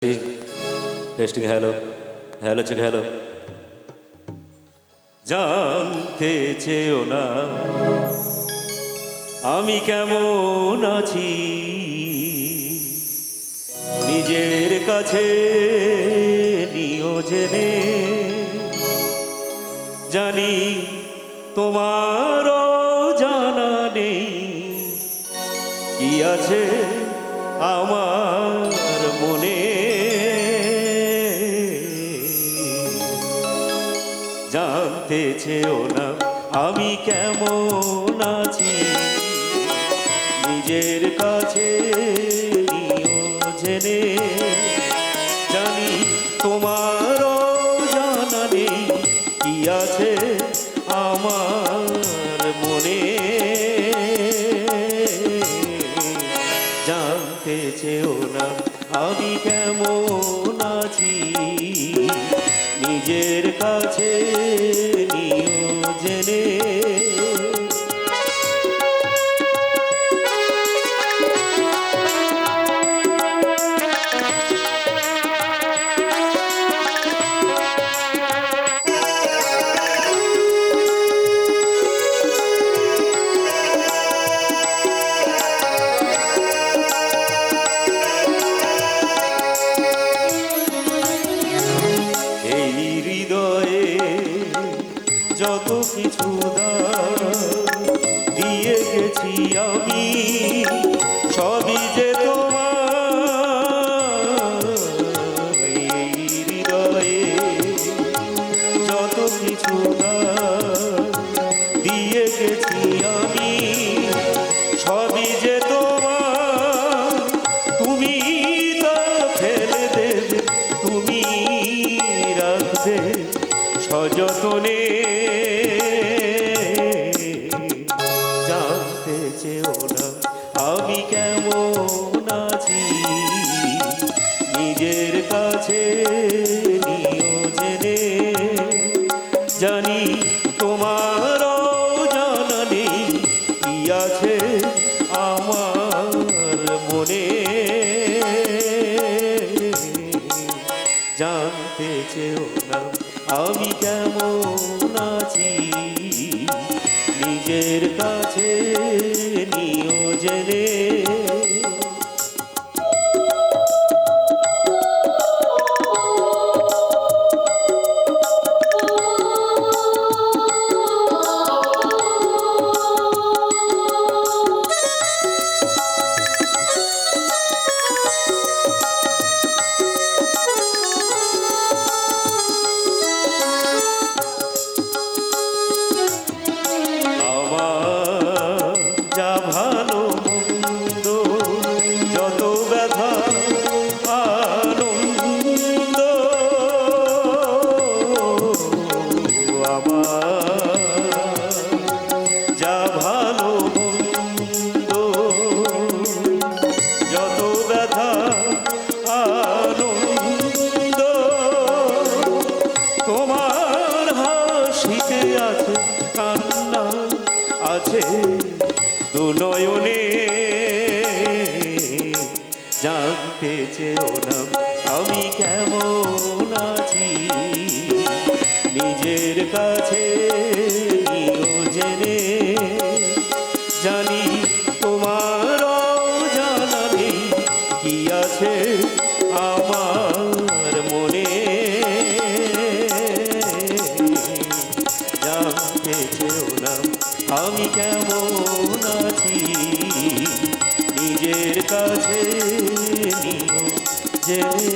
Testing hello hello check hello. জানতে চেও না আমি কেমন আছি, নিজের কাছে নিও জেনে। জানি তোমারও জানা নেই কি আছে আমার মনে। জানতে চেও না আমি কেমন আছি, নিজের কাছে নিও জেনে। জানি তোমারও জানা নেই কি আছে আমার মনে। জানতে চেও না আমি কেমন আছি, নিজের কাছে নিও জেনে। যত কিছু দিয়ে গেছি আমি, সবই যে তোমার। এই হৃদয়ে যত কিছু দিয়ে গেছি আমি, সবই যে তোমার। তুমি তা ফেলে দেবে, তুমি রাখবে সযতনে। জানতে চেও না আমি কেমন আছি, নিজের কাছে নিও জেনে। জানি তোমারও জানা নেই কি আছে আমার মনে। জানতে চেও না আমি কেমন আছি, নিজের কাছে নিও জেনে। আছে দু নয়নে। জানতে চেও না আমি কেমন আছি, নিজের কাছে নিও জেনে। জানি তোমারও জানা নেই কি আছে আমার মনে। জানতে চেও না আমি কেমন আছি, নিজের কাছে নিও জেনে।